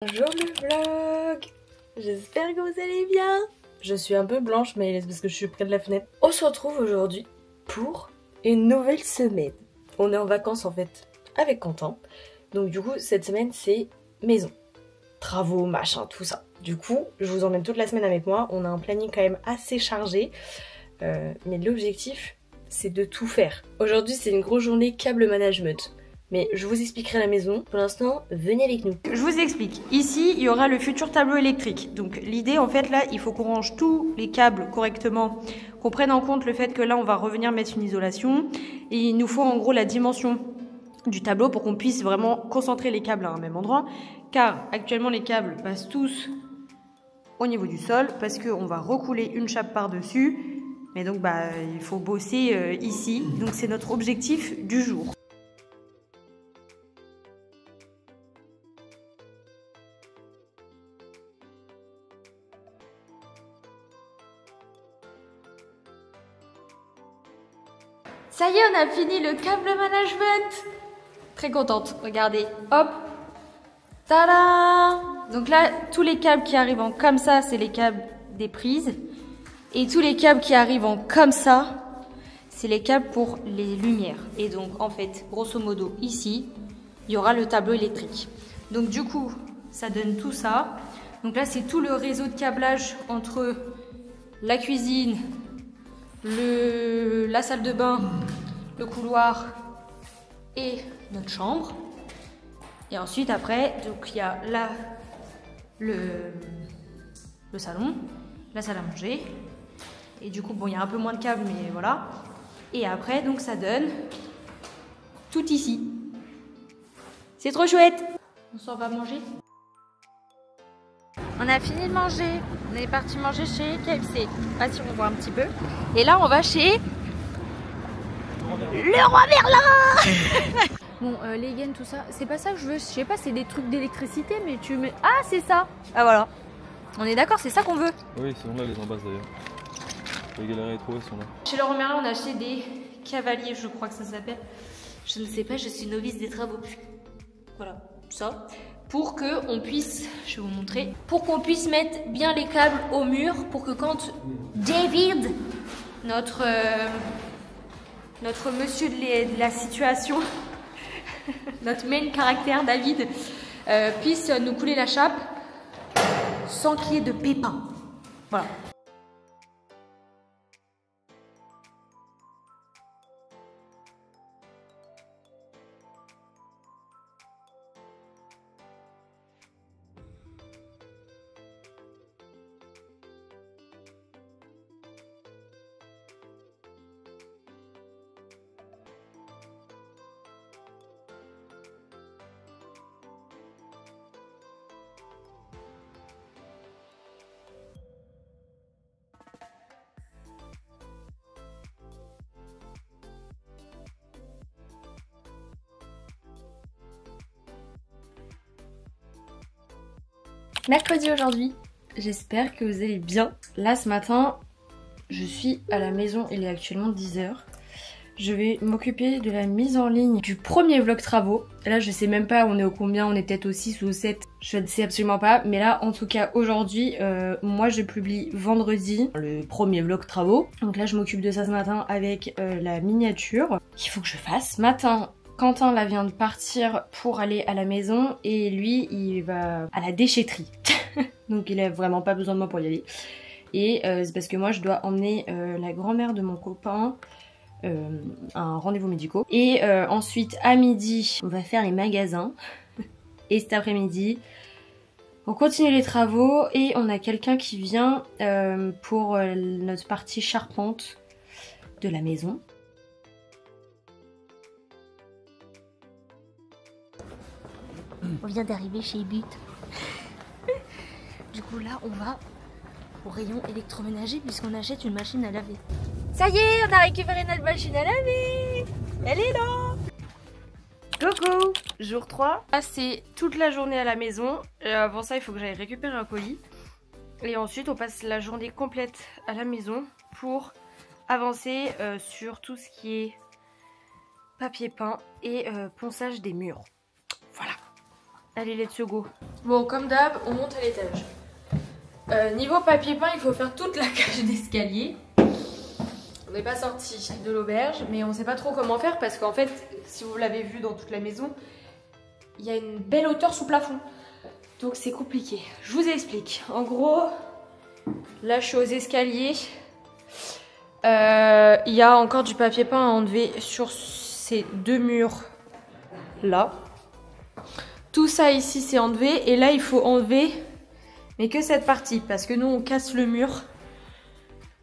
Bonjour le vlog, j'espère que vous allez bien. Je suis un peu blanche mais c'est parce que je suis près de la fenêtre. On se retrouve aujourd'hui pour une nouvelle semaine. On est en vacances en fait avec Quentin. Donc du coup cette semaine c'est maison, travaux, machin, tout ça. Du coup je vous emmène toute la semaine avec moi. On a un planning quand même assez chargé. Mais l'objectif c'est de tout faire. Aujourd'hui c'est une grosse journée câble management. Mais je vous expliquerai la maison. Pour l'instant, venez avec nous. Je vous explique. Ici, il y aura le futur tableau électrique. Donc l'idée, en fait, là, il faut qu'on range tous les câbles correctement, qu'on prenne en compte le fait que là, on va revenir mettre une isolation. Et il nous faut en gros la dimension du tableau pour qu'on puisse vraiment concentrer les câbles à un même endroit. Car actuellement, les câbles passent tous au niveau du sol parce qu'on va recouler une chape par-dessus. Mais donc, il faut bosser ici. Donc c'est notre objectif du jour. Ça y est, on a fini le câble management. Très contente, regardez. Hop. Tada! Donc là, tous les câbles qui arrivent en comme ça, c'est les câbles des prises. Et tous les câbles qui arrivent en comme ça, c'est les câbles pour les lumières. Et donc, en fait, grosso modo, ici, il y aura le tableau électrique. Donc du coup, ça donne tout ça. Donc là, c'est tout le réseau de câblage entre la cuisine, la salle de bain, le couloir et notre chambre. Et ensuite après, donc il y a là le salon, la salle à manger. Et du coup, bon, il y a un peu moins de câbles, mais voilà. Et après, donc ça donne tout ici. C'est trop chouette. On s'en va manger. On a fini de manger. On est parti manger chez KFC. Ah, si on voit un petit peu. Et là, on va chez le roi Merlin. Bon, les gaines, tout ça, c'est pas ça que je veux. Je sais pas, c'est des trucs d'électricité, mais tu mets. Ah, c'est ça. Ah, voilà. On est d'accord, c'est ça qu'on veut. Oui, ils sont là les embasses d'ailleurs. Les galeries à trouver sont là. Chez le roi Merlin, on a acheté des cavaliers, je crois que ça s'appelle. Je ne sais pas, je suis novice des travaux. Voilà, ça. Pour que on puisse, je vais vous montrer, pour qu'on puisse mettre bien les câbles au mur, pour que quand David, notre monsieur de la situation, notre main caractère David, puisse nous couler la chape sans qu'il y ait de pépins. Voilà. Mercredi aujourd'hui, j'espère que vous allez bien. Là ce matin, je suis à la maison, il est actuellement 10 h. Je vais m'occuper de la mise en ligne du premier vlog travaux. Là je sais même pas on est au combien, on est peut-être au 6 ou au 7, je ne sais absolument pas. Mais là en tout cas aujourd'hui, moi je publie vendredi le premier vlog travaux. Donc là je m'occupe de ça ce matin avec la miniature qu'il faut que je fasse. Ce matin, Quentin là vient de partir pour aller à la maison et lui il va à la déchetterie. Donc il a vraiment pas besoin de moi pour y aller. Et c'est parce que moi je dois emmener la grand-mère de mon copain à un rendez-vous médical. Et ensuite à midi on va faire les magasins. Et cet après-midi on continue les travaux et on a quelqu'un qui vient pour notre partie charpente de la maison. On vient d'arriver chez But. Du coup, là, on va au rayon électroménager puisqu'on achète une machine à laver. Ça y est, on a récupéré notre machine à laver. Elle est là. Coucou, jour 3. Là, c'est toute la journée à la maison. Et avant ça, il faut que j'aille récupérer un colis. Et ensuite, on passe la journée complète à la maison pour avancer sur tout ce qui est papier peint et ponçage des murs. Voilà. Allez, let's go. Bon, comme d'hab, on monte à l'étage. Niveau papier peint, il faut faire toute la cage d'escalier. On n'est pas sorti de l'auberge, mais on sait pas trop comment faire parce qu'en fait, si vous l'avez vu dans toute la maison, il y a une belle hauteur sous plafond. Donc c'est compliqué. Je vous explique. En gros, là je suis aux escaliers. Il y a encore du papier peint à enlever sur ces deux murs là. Tout ça ici c'est enlevé et là il faut enlever mais que cette partie parce que nous on casse le mur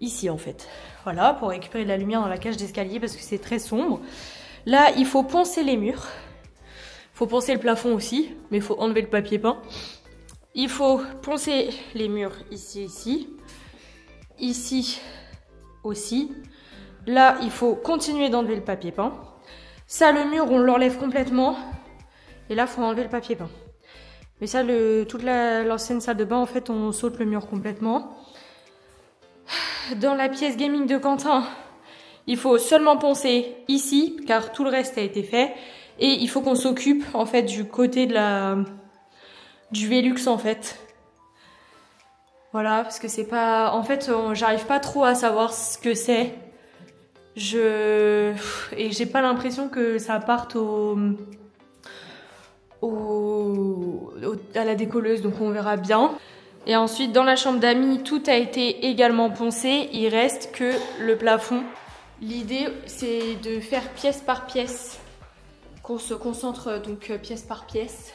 ici en fait. Voilà, pour récupérer de la lumière dans la cage d'escalier parce que c'est très sombre. Là il faut poncer les murs. Il faut poncer le plafond aussi, mais il faut enlever le papier peint. Il faut poncer les murs ici, ici. Ici aussi. Là, il faut continuer d'enlever le papier peint. Ça, le mur, on l'enlève complètement. Et là, il faut enlever le papier peint. Mais ça, toute l'ancienne salle de bain, en fait, on saute le mur complètement. Dans la pièce gaming de Quentin, il faut seulement poncer ici, car tout le reste a été fait. Et il faut qu'on s'occupe en fait du côté de du Velux en fait. Voilà, parce que c'est pas... En fait, j'arrive pas trop à savoir ce que c'est. Et j'ai pas l'impression que ça parte à la décolleuse, donc on verra bien. Et ensuite, dans la chambre d'amis, tout a été également poncé. Il reste que le plafond. L'idée, c'est de faire pièce par pièce. Qu'on se concentre donc pièce par pièce.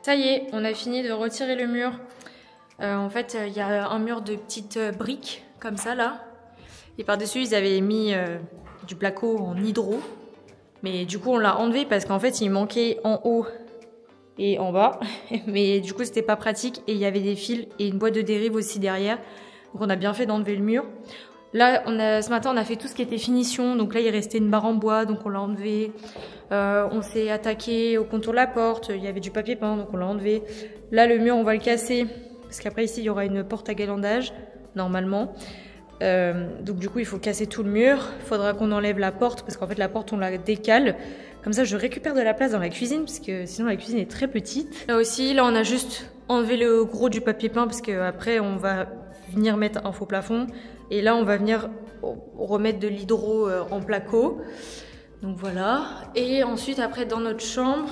Ça y est, on a fini de retirer le mur. En fait, il y a un mur de petites briques, comme ça, là. Et par-dessus, ils avaient mis du placo en hydro. Mais du coup, on l'a enlevé parce qu'en fait, il manquait en haut et en bas. Mais du coup, c'était pas pratique. Et il y avait des fils et une boîte de dérive aussi derrière. Donc, on a bien fait d'enlever le mur. Là, ce matin, on a fait tout ce qui était finition. Donc là, il restait une barre en bois, donc on l'a enlevé. On s'est attaqué au contour de la porte. Il y avait du papier peint, donc on l'a enlevé. Là, le mur, on va le casser. Parce qu'après ici il y aura une porte à galandage normalement, donc du coup il faut casser tout le mur. Il faudra qu'on enlève la porte parce qu'en fait la porte on la décale, comme ça je récupère de la place dans la cuisine parce que sinon la cuisine est très petite. Là aussi, là on a juste enlevé le gros du papier peint parce qu'après on va venir mettre un faux plafond et là on va venir remettre de l'hydro en placo, donc voilà. Et ensuite après dans notre chambre,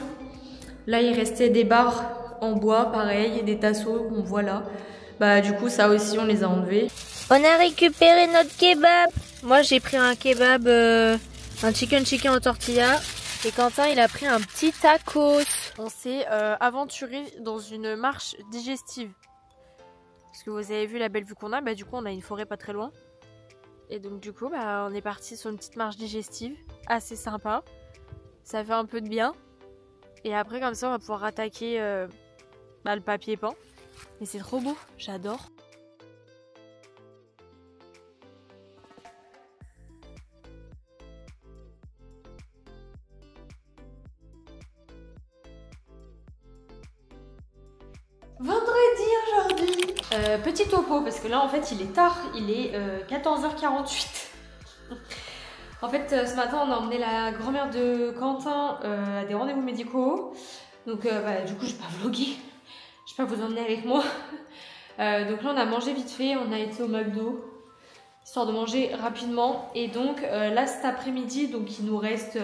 là il restait des barres en bois, pareil, et des tasseaux, on voit là. Bah du coup ça aussi on les a enlevés. On a récupéré notre kebab. Moi j'ai pris un kebab, un chicken en tortilla. Et Quentin il a pris un petit tacos. On s'est aventuré dans une marche digestive. Parce que vous avez vu la belle vue qu'on a, bah du coup on a une forêt pas très loin. Et donc du coup bah on est parti sur une petite marche digestive, assez sympa. Ça fait un peu de bien. Et après comme ça on va pouvoir attaquer le papier peint. Mais c'est trop beau, j'adore. Vendredi aujourd'hui. Petit topo parce que là en fait il est tard, il est 14h48. En fait ce matin on a emmené la grand-mère de Quentin à des rendez-vous médicaux. Donc du coup je vais pas vlogger. Je vais pas vous emmener avec moi. Donc là on a mangé vite fait, on a été au McDo, histoire de manger rapidement. Et donc là cet après-midi, donc il nous reste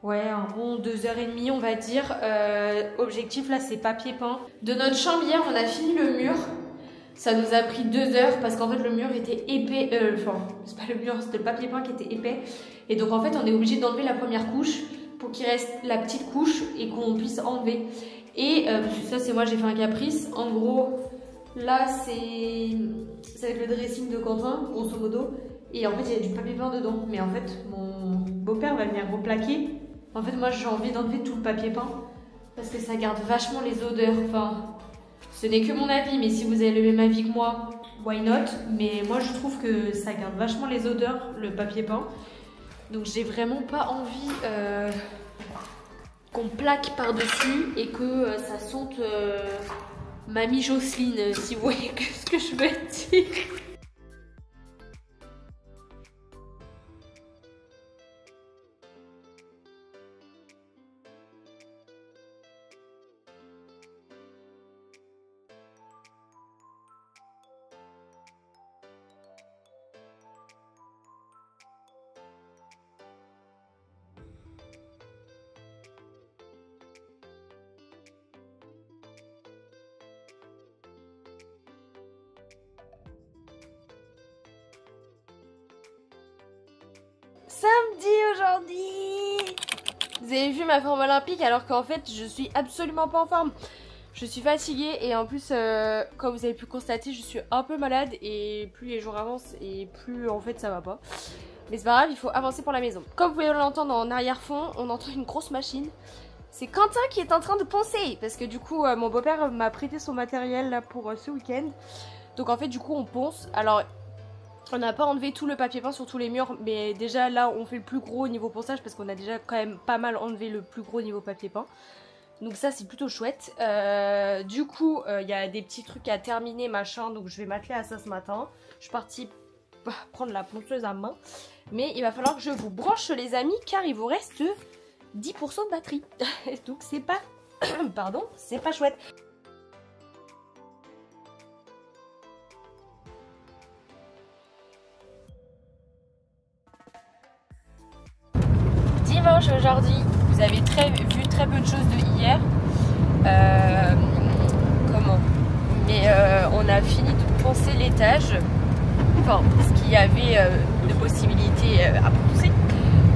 un bon 2h30 on va dire. Objectif là c'est papier peint. De notre chambre hier on a fini le mur. Ça nous a pris 2 heures parce qu'en fait le mur était épais. C'est pas le mur, c'était le papier peint qui était épais. Et donc en fait on est obligé d'enlever la première couche pour qu'il reste la petite couche et qu'on puisse enlever. Et ça c'est moi j'ai fait un caprice. En gros là c'est avec le dressing de Quentin grosso modo. Et en fait il y a du papier peint dedans. Mais en fait mon beau-père va venir replaquer. En fait moi j'ai envie d'enlever tout le papier peint parce que ça garde vachement les odeurs. Enfin ce n'est que mon avis, mais si vous avez le même avis que moi, why not? Mais moi je trouve que ça garde vachement les odeurs, le papier peint. Donc j'ai vraiment pas envie qu'on plaque par-dessus et que ça sente Mamie Jocelyne, si vous voyez ce que je veux dire. Samedi aujourd'hui. Vous avez vu ma forme olympique alors qu'en fait je suis absolument pas en forme. Je suis fatiguée et en plus comme vous avez pu constater je suis un peu malade et plus les jours avancent et plus en fait ça va pas. Mais c'est pas grave, il faut avancer pour la maison. Comme vous pouvez l'entendre en arrière-fond, on entend une grosse machine. C'est Quentin qui est en train de poncer parce que du coup mon beau-père m'a prêté son matériel là pour ce week-end. Donc en fait du coup on ponce. Alors on n'a pas enlevé tout le papier peint sur tous les murs, mais déjà là on fait le plus gros niveau ponçage parce qu'on a déjà quand même pas mal enlevé le plus gros niveau papier peint. Donc ça c'est plutôt chouette. Du coup il y a des petits trucs à terminer machin, donc je vais m'atteler à ça ce matin. Je suis partie prendre la ponceuse à main, mais il va falloir que je vous branche les amis car il vous reste 10% de batterie. Donc c'est pas... Pardon, c'est pas chouette. Dimanche aujourd'hui, vous avez vu très peu de choses de hier. Mais on a fini de poncer l'étage. Enfin, ce qu'il y avait de possibilités à poncer.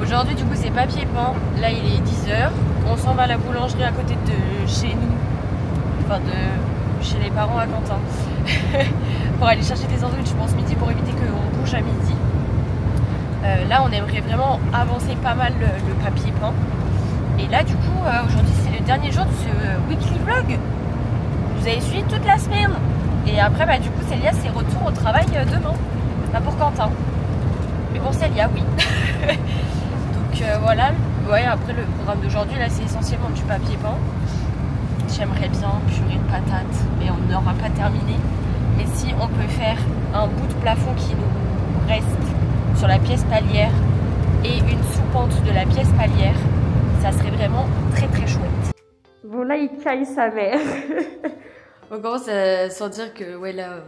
Aujourd'hui du coup c'est papier peint. Là il est 10 h. On s'en va à la boulangerie à côté de chez nous. Enfin de chez les parents à Quentin. Pour aller chercher des sandwichs je pense midi pour éviter qu'on bouge à midi. Là on aimerait vraiment avancer pas mal le papier peint. Et là du coup aujourd'hui c'est le dernier jour de ce weekly vlog. Vous avez suivi toute la semaine. Et après bah du coup Célia c'est retour au travail demain. Pas pour Quentin. Mais pour Célia oui. Donc voilà. Ouais après le programme d'aujourd'hui là c'est essentiellement du papier peint. J'aimerais bien purée de patates. Mais on n'aura pas terminé. Mais si on peut faire un bout de plafond qui nous reste sur la pièce palière et une sous-pente de la pièce palière, ça serait vraiment très très chouette. Bon là il caille sa mère. On commence à sentir que ouais là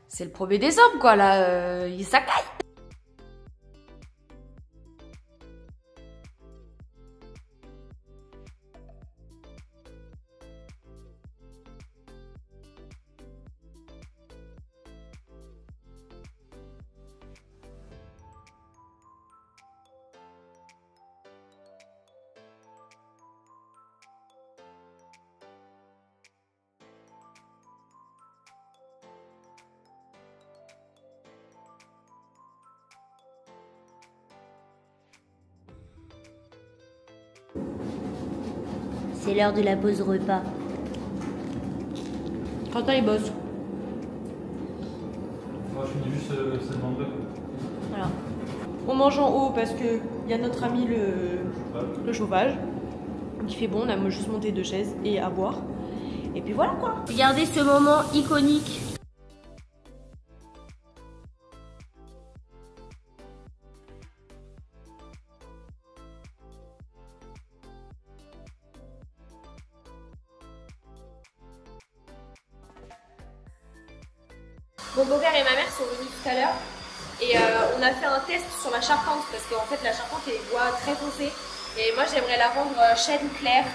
c'est le 1er décembre quoi là, ça caille. C'est l'heure de la pause repas. Quentin il bosse. Moi je finis juste cette bande-là. Voilà. On mange en haut parce que il y a notre ami le chauffage. Qui fait bon, on a juste monté 2 chaises et à boire. Et puis voilà quoi. Regardez ce moment iconique. Mon beau-père et ma mère sont venus tout à l'heure et on a fait un test sur la charpente parce qu'en fait la charpente est bois très foncé et moi j'aimerais la rendre chêne clair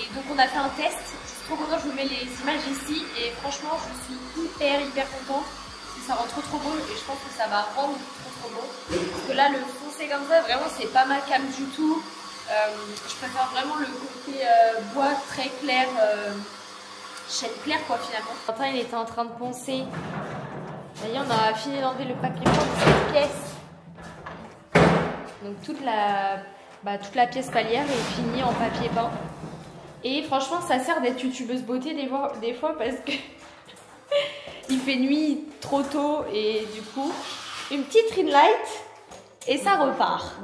et donc on a fait un test. Je suis trop contente, je vous mets les images ici et franchement je suis hyper contente parce que ça rend trop beau et je pense que ça va rendre trop beau parce que là le foncé comme ça vraiment c'est pas ma cam du tout. Je préfère vraiment le côté bois très clair, chêne clair quoi finalement. Quentin il était en train de poncer. Ça y est, on a fini d'enlever le papier peint de cette pièce. Donc toute la pièce palière est finie en papier peint. Et franchement ça sert d'être youtubeuse beauté des fois parce que Il fait nuit trop tôt et du coup, une petite ring light et ça repart.